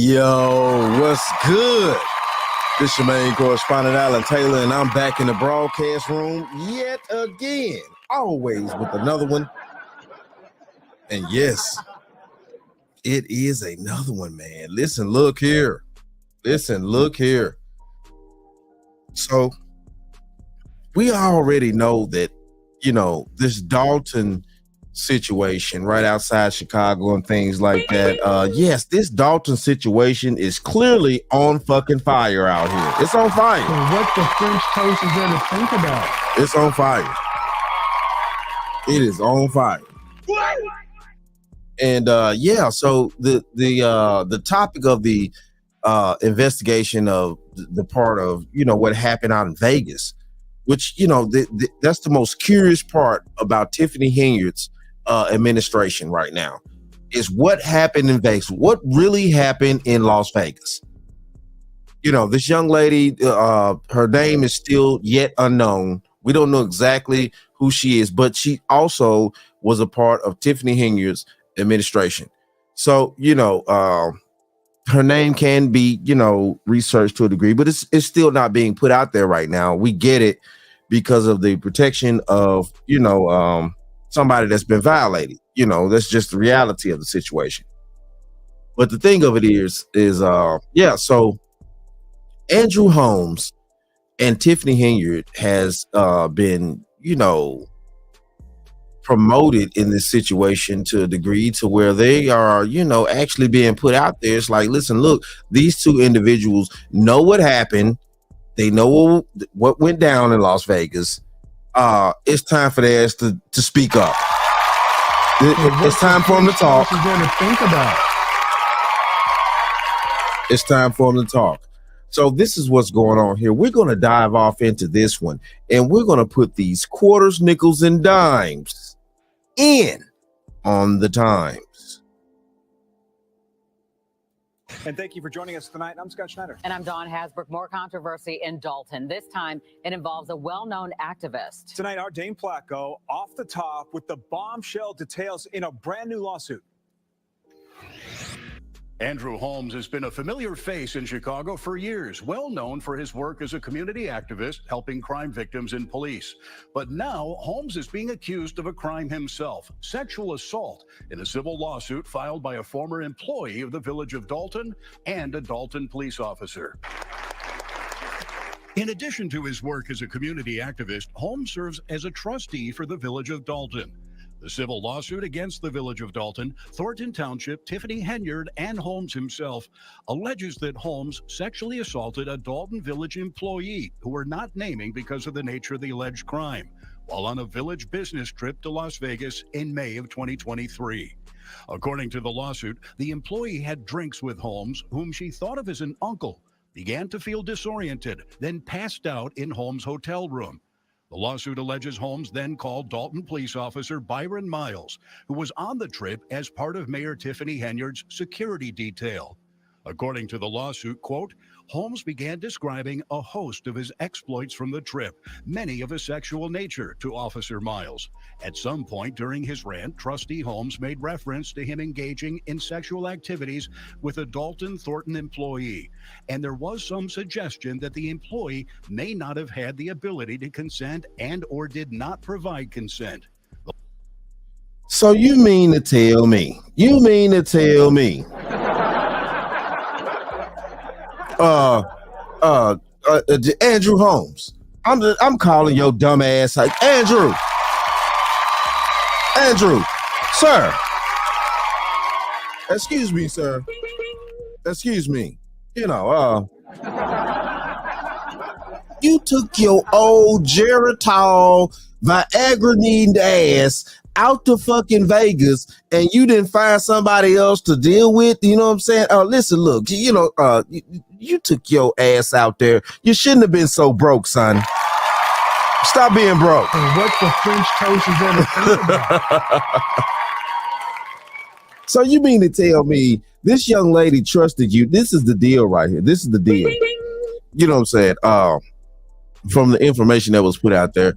Yo, what's good? This your main correspondent, Alan Taylor, and I'm back in the broadcast room yet again, always with another one. And yes, it is another one, man. Listen, look here. So we already know that, this Dalton situation right outside Chicago and things like that. Yes, this Dalton situation is clearly on fucking fire out here. It's on fire. So what the French toast is there to think about? It's on fire. It is on fire. And so the topic of the investigation of the part of what happened out in Vegas, which that's the most curious part about Tiffany Henyard's administration right now, is what happened in Vegas. What really happened in Las Vegas? This young lady, her name is still yet unknown. We don't know exactly who she is, but she also was a part of Tiffany Henyard's administration. So, her name can be, researched to a degree, but it's still not being put out there right now. We get it because of the protection of, somebody that's been violated. That's just the reality of the situation. But the thing of it so Andrew Holmes and Tiffany Henyard has been, promoted in this situation to a degree to where they are, actually being put out there. It's like, listen, look, these two individuals know what happened. They know what went down in Las Vegas. It's time for their ass to speak up. It's time for them to talk. It's time for them to talk. So this is what's going on here. We're going to dive off into this one, and we're going to put these quarters, nickels, and dimes in on the Times. And thank you for joining us tonight. I'm Scott Schneider. And I'm Dawn Hasbrook. More controversy in Dalton. This time, it involves a well-known activist. Tonight, our Dane Placco off the top with the bombshell details in a brand new lawsuit. Andrew Holmes has been a familiar face in Chicago for years, well known for his work as a community activist helping crime victims and police. But now Holmes is being accused of a crime himself, sexual assault, in a civil lawsuit filed by a former employee of the village of Dalton and a Dalton police officer. In addition to his work as a community activist, Holmes serves as a trustee for the village of Dalton. The civil lawsuit against the village of Dalton, Thornton Township, Tiffany Henyard, and Holmes himself alleges that Holmes sexually assaulted a Dalton Village employee who we're not naming because of the nature of the alleged crime, while on a village business trip to Las Vegas in May of 2023. According to the lawsuit, the employee had drinks with Holmes, whom she thought of as an uncle, began to feel disoriented, then passed out in Holmes' hotel room. The lawsuit alleges Holmes then called Dalton police officer Byron Miles, who was on the trip as part of Mayor Tiffany Henyard's security detail. According to the lawsuit, quote, Holmes began describing a host of his exploits from the trip, many of a sexual nature, to Officer Miles. At some point during his rant, Trustee Holmes made reference to him engaging in sexual activities with a Dalton Thornton employee, and there was some suggestion that the employee may not have had the ability to consent and or did not provide consent. So you mean to tell me Andrew Holmes, I'm calling your dumb ass like Andrew, sir. Excuse me, sir. Excuse me. You took your old Geritol Viagra-needing ass out to fucking Vegas and you didn't find somebody else to deal with. You know what I'm saying? Listen, look, you took your ass out there. You shouldn't have been so broke, son. Stop being broke. And what the French toast is there to think about? So you mean to tell me this young lady trusted you? This is the deal right here. This is the deal. You know what I'm saying? From the information that was put out there,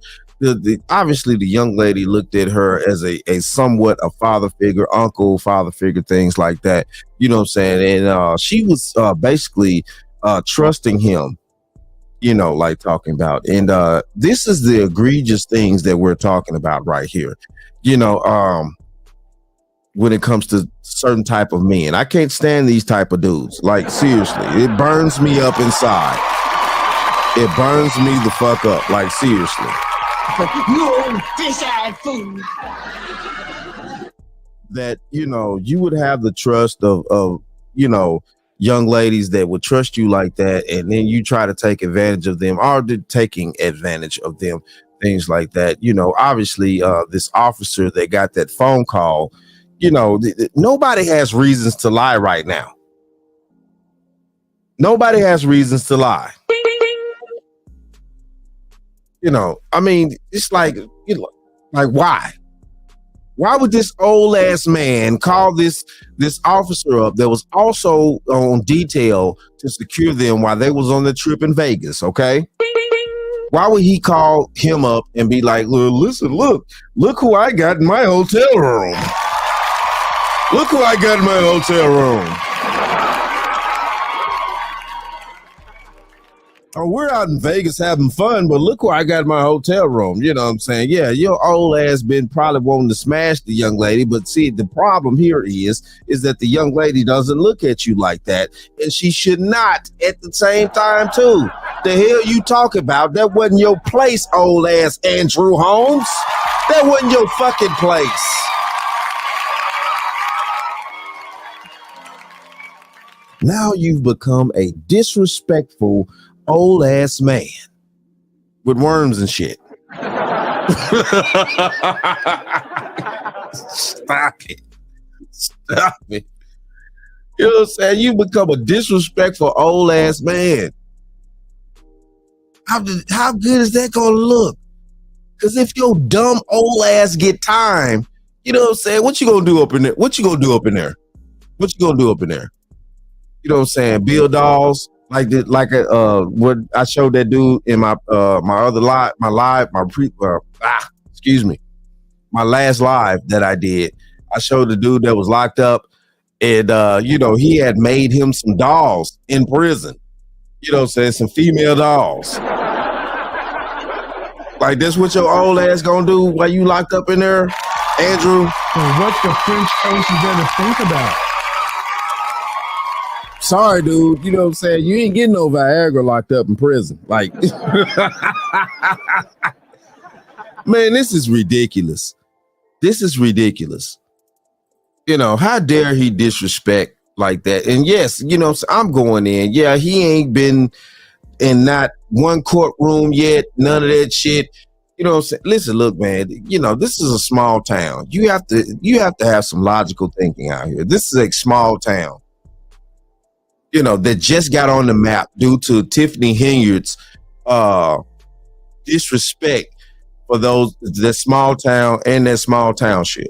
obviously the young lady looked at her as a somewhat a father figure, father figure, things like that. You know what I'm saying? And she was basically trusting him, you know, like talking about. And this is the egregious things that we're talking about right here. You know, when it comes to certain type of men, I can't stand these type of dudes. Like, seriously, it burns me up inside. It burns me the fuck up. Like, seriously. You old fish-eyed fool. That, you know, you would have the trust of you know, young ladies that would trust you like that, and then you try to take advantage of them, or taking advantage of them, things like that. You know, obviously, this officer that got that phone call, you know, nobody has reasons to lie right now. Nobody has reasons to lie. You know, I mean, it's like, you know, like why? Why would this old ass man call this officer up that was also on detail to secure them while they was on the trip in Vegas? Okay. Why would he call him up and be like, listen, look who I got in my hotel room. Look who I got in my hotel room. Oh, we're out in Vegas having fun, but look who I got in my hotel room. You know what I'm saying? Yeah, your old ass been probably wanting to smash the young lady, but see, the problem here is that the young lady doesn't look at you like that, and she should not at the same time too. The hell you talk about? That wasn't your place, old ass Andrew Holmes. That wasn't your fucking place. Now you've become a disrespectful old ass man with worms and shit. Stop it. Stop it. You know what I'm saying? You become a disrespectful old ass man. How good is that gonna look? Because if your dumb old ass get time, you know what I'm saying? What you gonna do up in there? What you gonna do up in there? What you gonna do up in there? You know what I'm saying? Build dolls. What I showed that dude in my other live, my last live that I did. I showed the dude that was locked up, and you know, he had made him some dolls in prison. You know what I'm saying? Some female dolls. Like, that's what your old ass gonna do while you locked up in there, Andrew? And what the French toast is there to think about? Sorry, dude. You know what I'm saying? You ain't getting no Viagra locked up in prison. Like, man, this is ridiculous. This is ridiculous. You know, how dare he disrespect like that? And yes, you know, I'm going in. Yeah, he ain't been in not one courtroom yet. None of that shit. You know what I'm saying? Listen, look, man, you know, this is a small town. You have to have some logical thinking out here. This is a small town, you know, that just got on the map due to Tiffany Henyard's disrespect for that small town and that small township.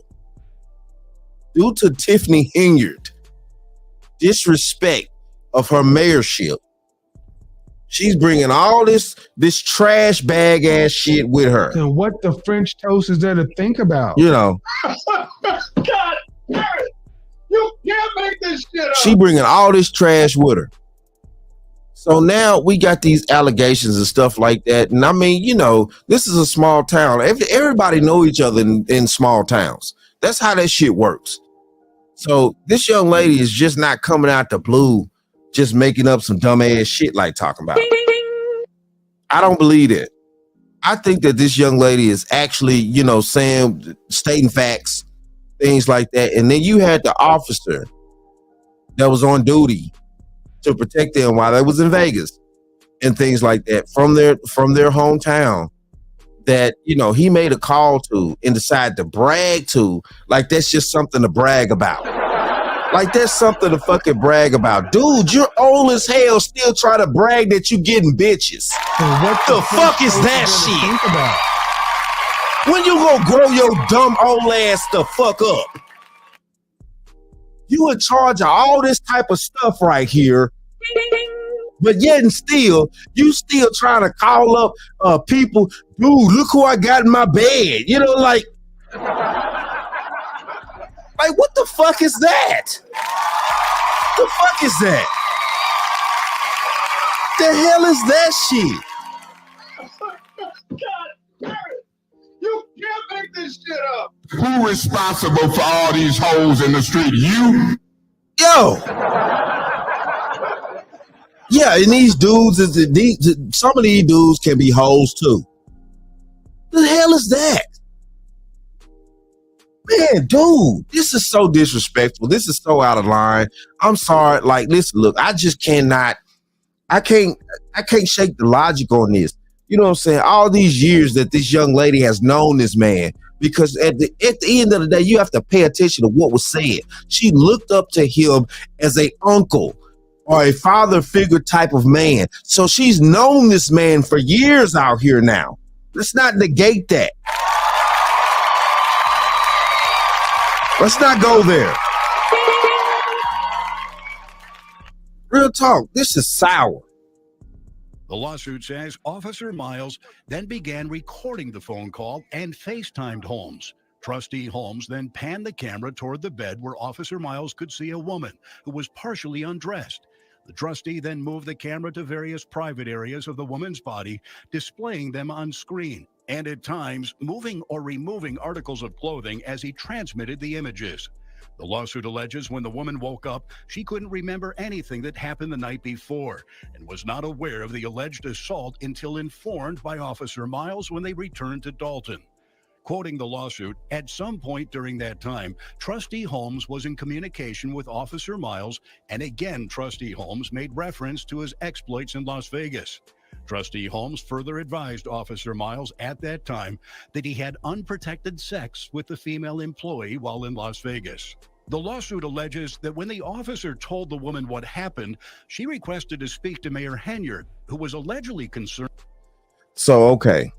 Due to Tiffany Henyard disrespect of her mayorship, she's bringing all this trash bag ass shit with her. And what the French toast is there to think about? You know. God damn it. You can't make this shit up. She bringing all this trash with her. So now we got these allegations and stuff like that. And I mean, you know, this is a small town. Everybody know each other in small towns. That's how that shit works. So this young lady is just not coming out the blue, just making up some dumb ass shit like talking about. I don't believe it. I think that this young lady is actually, you know, stating facts, things like that. And then you had the officer that was on duty to protect them while they was in Vegas and things like that from their hometown that, you know, he made a call to and decided to brag to. Like, that's just something to brag about. Like, that's something to fucking brag about. Dude, you're old as hell, still try to brag that you getting bitches. What the fuck is that shit? When you gonna grow your dumb old ass the fuck up? You in charge of all this type of stuff right here. but yet and still, you still trying to call up people, dude, look who I got in my bed. You know, like what the fuck is that? The fuck is that? The hell is that shit? God damn it. You can't make this shit up. Who responsible for all these holes in the street? You? Yo. Yeah, and these dudes, some of these dudes can be hoes too. The hell is that? Man, dude, this is so disrespectful. This is so out of line. I'm sorry. Like, listen, look, I just cannot, I can't shake the logic on this. You know what I'm saying? All these years that this young lady has known this man, because at the end of the day, you have to pay attention to what was said. She looked up to him as a uncle or a father figure type of man. So she's known this man for years out here now. Let's not negate that. Let's not go there. Real talk, this is sour. The lawsuit says Officer Miles then began recording the phone call and FaceTimed Holmes. Trustee Holmes then panned the camera toward the bed where Officer Miles could see a woman who was partially undressed. The trustee then moved the camera to various private areas of the woman's body, displaying them on screen, and at times moving or removing articles of clothing as he transmitted the images. The lawsuit alleges when the woman woke up, she couldn't remember anything that happened the night before and was not aware of the alleged assault until informed by Officer Miles when they returned to Dalton. Quoting the lawsuit, at some point during that time, Trustee Holmes was in communication with Officer Miles, and again, Trustee Holmes made reference to his exploits in Las Vegas. Trustee Holmes further advised Officer Miles at that time that he had unprotected sex with the female employee while in Las Vegas. The lawsuit alleges that when the officer told the woman what happened, she requested to speak to Mayor Henyard, who was allegedly concerned. So, okay.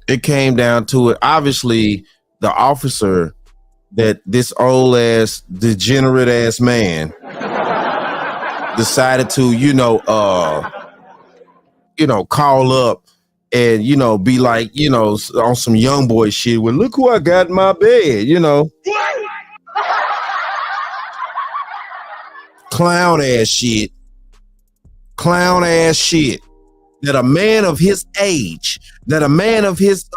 It came down to it. Obviously, the officer, that this old ass, degenerate ass man, decided to, call up and, be like, on some young boy shit. Well, look who I got in my bed, Clown ass shit. That a man of his age, that a man of his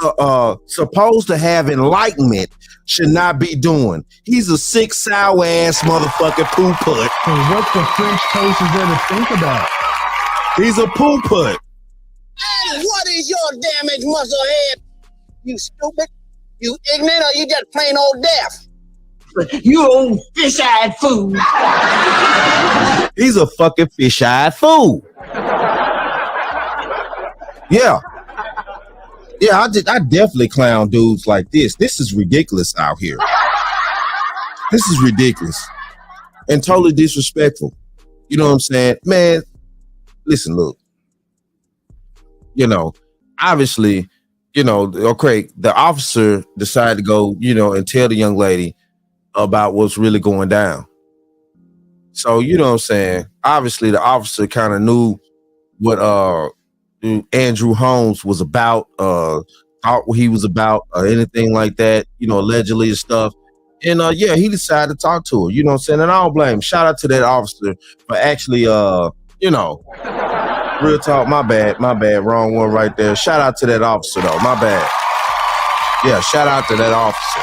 supposed to have enlightenment should not be doing. He's a sick, sour ass motherfucking poo put. And what the French toast is there to think about? He's a poo put. Hey, what is your damaged muscle head? You stupid? You ignorant, or you just plain old deaf? You old fish-eyed fool. He's a fucking fish-eyed fool. Yeah, I definitely clown dudes like this. This is ridiculous out here. This is ridiculous and totally disrespectful. You know what I'm saying? Man, listen, look. Obviously, okay, the officer decided to go, and tell the young lady about what's really going down. So, you know what I'm saying? Obviously, the officer kind of knew what Andrew Holmes was about, thought what he was about, or anything like that, allegedly and stuff. And he decided to talk to her, you know what I'm saying? And I don't blame him. Shout out to that officer for actually, real talk, my bad, wrong one right there. Shout out to that officer though, my bad. Yeah, shout out to that officer.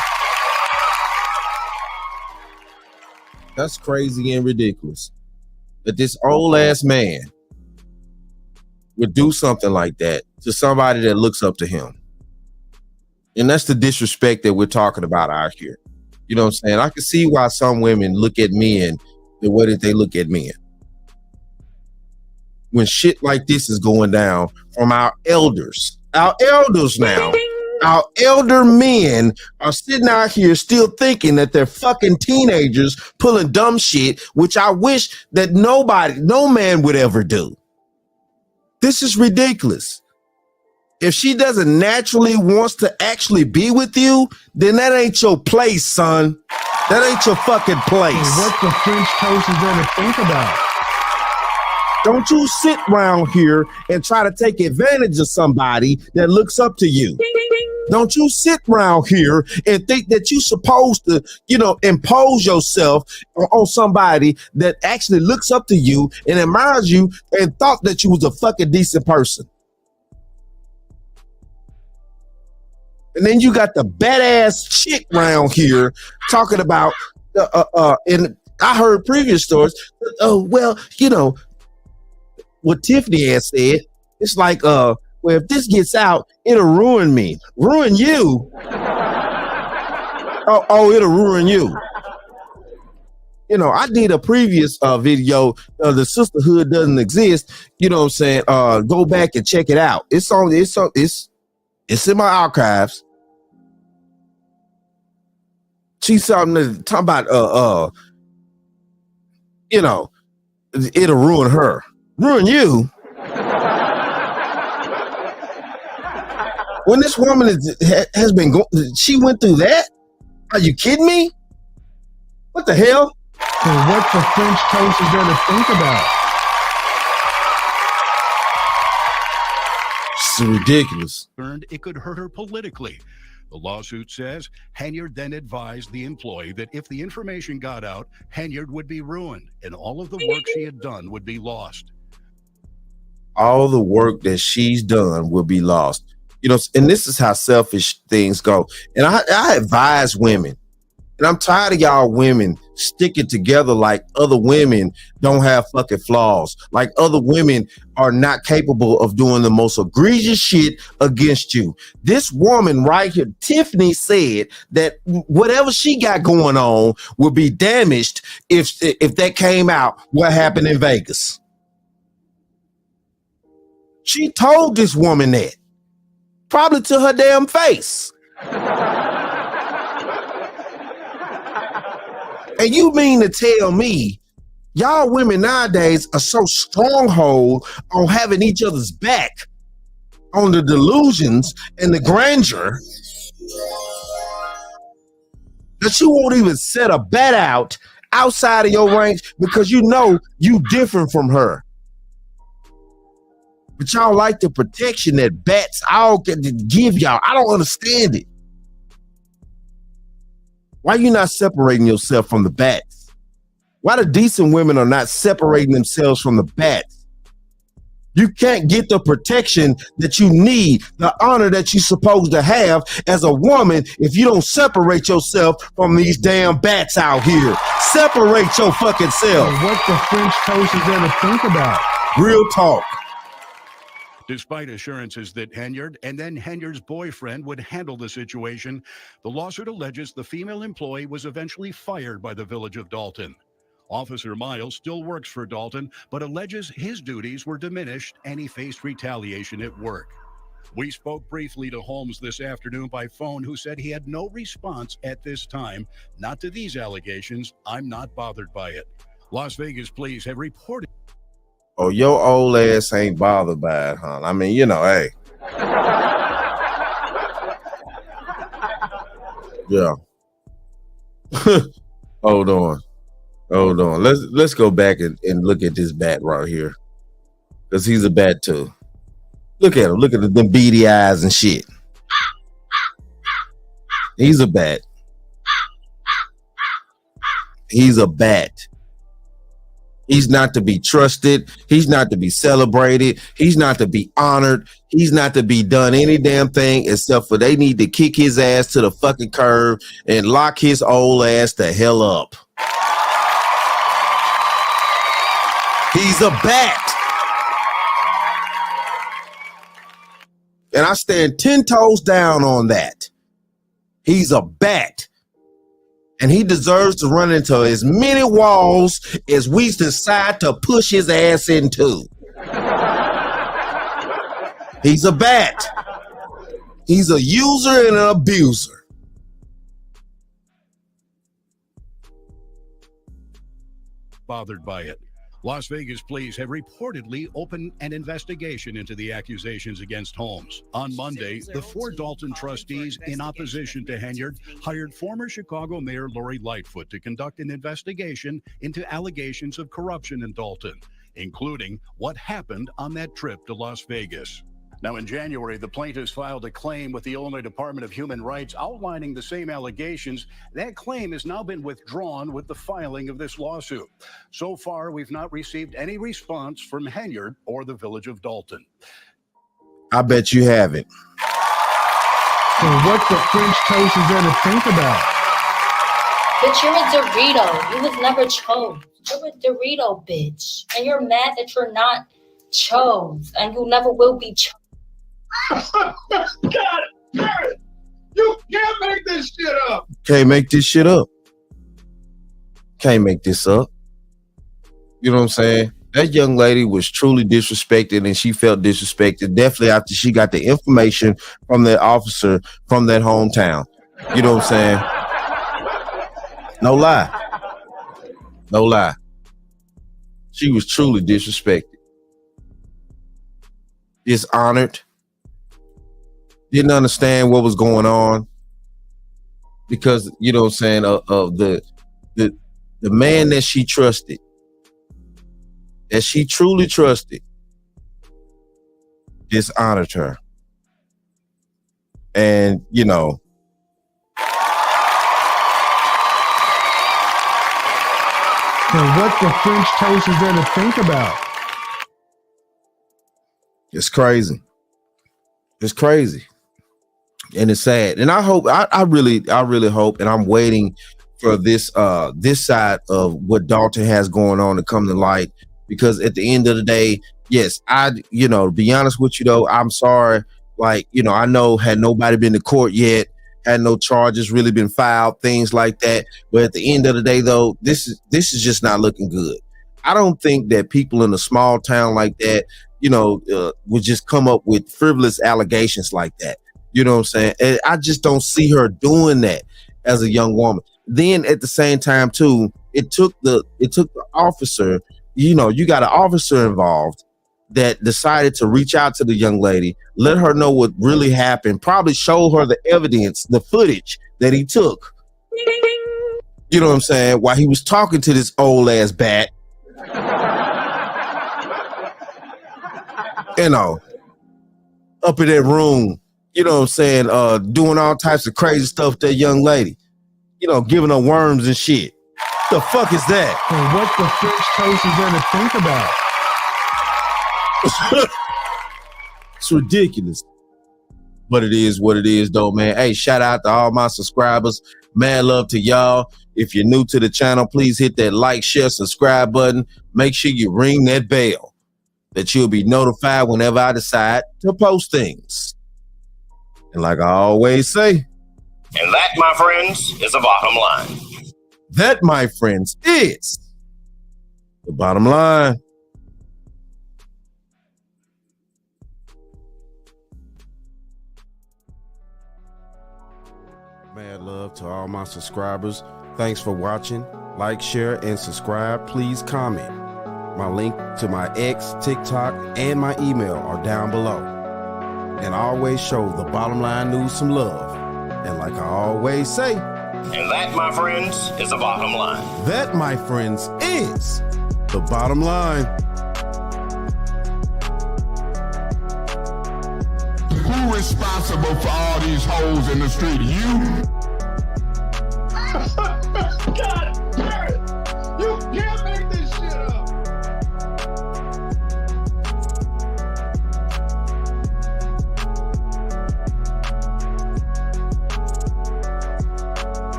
That's crazy and ridiculous that this old ass man would do something like that to somebody that looks up to him. And that's the disrespect that we're talking about out here. You know what I'm saying? I can see why some women look at men the way that they look at men. When shit like this is going down from our elders now, our elder men are sitting out here still thinking that they're fucking teenagers pulling dumb shit, which I wish that no man would ever do. This is ridiculous. If she doesn't naturally wants to actually be with you, then that ain't your place, son. That ain't your fucking place. And what the French toast is there to think about? Don't you sit around here and try to take advantage of somebody that looks up to you. Don't you sit around here and think that you're supposed to, impose yourself on somebody that actually looks up to you and admires you and thought that you was a fucking decent person. And then you got the badass chick around here talking about, and I heard previous stories. What Tiffany has said, it's like, well, if this gets out, it'll ruin me. Ruin you? It'll ruin you. I did a previous video, the sisterhood doesn't exist. You know what I'm saying? Go back and check it out. It's in my archives. She's talking about, it'll ruin her. Ruin you? When this woman has been going, she went through that? Are you kidding me? What the hell? So what the French toast is there to think about? It's ridiculous. It could hurt her politically. The lawsuit says Henyard then advised the employee that if the information got out, Henyard would be ruined and all of the work she had done would be lost. All the work that she's done will be lost. And this is how selfish things go. And I advise women, and I'm tired of y'all women sticking together like other women don't have fucking flaws, like other women are not capable of doing the most egregious shit against you. This woman right here, Tiffany, said that whatever she got going on would be damaged if that came out what happened in Vegas. She told this woman that, probably to her damn face. And you mean to tell me y'all women nowadays are so stronghold on having each other's back, on the delusions and the grandeur, that you won't even set a bet out outside of your range because you different from her. But y'all like the protection that bats all can give y'all. I don't understand it. Why you not separating yourself from the bats? Why the decent women are not separating themselves from the bats? You can't get the protection that you need, the honor that you're supposed to have as a woman if you don't separate yourself from these damn bats out here. Separate your fucking self. What the French toast is there to think about? Real talk. Despite assurances that Henyard and then Henyard's boyfriend would handle the situation, the lawsuit alleges the female employee was eventually fired by the village of Dalton. Officer Miles still works for Dalton, but alleges his duties were diminished and he faced retaliation at work. We spoke briefly to Holmes this afternoon by phone, who said he had no response at this time. Not to these allegations. I'm not bothered by it. Las Vegas police have reported. Oh, your old ass ain't bothered by it, huh? I mean, hey. Yeah. Hold on. Let's go back and look at this bat right here. Because he's a bat too. Look at him. Look at them beady eyes and shit. He's a bat. He's a bat. He's not to be trusted. He's not to be celebrated. He's not to be honored. He's not to be done any damn thing except for they need to kick his ass to the fucking curb and lock his old ass the hell up. He's a bat. And I stand 10 toes down on that. He's a bat. And he deserves to run into as many walls as we decide to push his ass into. He's a bat. He's a user and an abuser. Bothered by it. Las Vegas police have reportedly opened an investigation into the accusations against Holmes. On Monday, the 4 Dalton trustees, in opposition to Henyard, hired former Chicago Mayor Lori Lightfoot to conduct an investigation into allegations of corruption in Dalton. including what happened on that trip to Las Vegas. Now, in January, the plaintiffs filed a claim with the Illinois Department of Human Rights outlining the same allegations. That claim has now been withdrawn with the filing of this lawsuit. So far, we've not received any response from Henyard or the Village of Dalton. I bet you haven't. So what the French toast is there to think about? But you're a Dorito. You was never chose. You're a Dorito, bitch. And you're mad that you're not chose. And you never will be chose. God damn it! You can't make this shit up. Can't make this shit up. Can't make this up. You know what I'm saying? That young lady was truly disrespected, and she felt disrespected definitely after she got the information from that officer from that hometown. You know what I'm saying? No lie. No lie. She was truly disrespected. Dishonored. Didn't understand what was going on because, you know what I'm saying, of the man that she trusted, that she truly trusted, dishonored her. And, you know, So what the French toast is there to think about? it's crazy. It's crazy. And it's sad. And I hope, I really hope, and I'm waiting for this side of what Dalton has going on to come to light, because at the end of the day, yes, to be honest with you though, I'm sorry. Like, I know had nobody been to court yet, had no charges really been filed, things like that. But at the end of the day though, this is just not looking good. I don't think that people in a small town like that, would just come up with frivolous allegations like that. You know what I'm saying? And I just don't see her doing that as a young woman. Then at the same time too, it took the officer, you got an officer involved that decided to reach out to the young lady, let her know what really happened, probably show her the evidence, the footage that he took. You know what I'm saying? While he was talking to this old ass bat. Up in that room, you know what I'm saying, doing all types of crazy stuff with that young lady, giving her worms and shit. The fuck is that? So what the French toast is there to think about? It's ridiculous. But it is what it is though, man. Hey, shout out to all my subscribers. Mad love to y'all. If you're new to the channel, please hit that like, share, subscribe button. Make sure you ring that bell that you'll be notified whenever I decide to post things. And like I always say, and that, my friends, is the bottom line. That, my friends, is the bottom line. Mad love to all my subscribers. Thanks for watching. Like, share, and subscribe. Please comment. My link to my X, TikTok, and my email are down below. And I always show the bottom line news some love. And like I always say, and that, my friends, is the bottom line. That, my friends, is the bottom line. Who responsible for all these hoes in the street? You? God damn it! You can't make this shit up.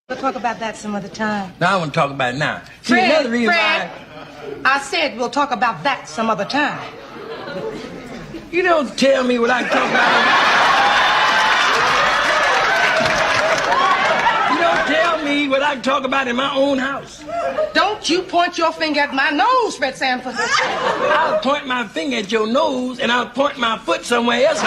We'll talk about that some other time. Now I want to talk about it now. Fred, I said we'll talk about that some other time. You don't tell me what I can talk about. You don't tell me what I can talk about in my own house. Don't you point your finger at my nose, Fred Sanford. I'll point my finger at your nose, and I'll point my foot somewhere else.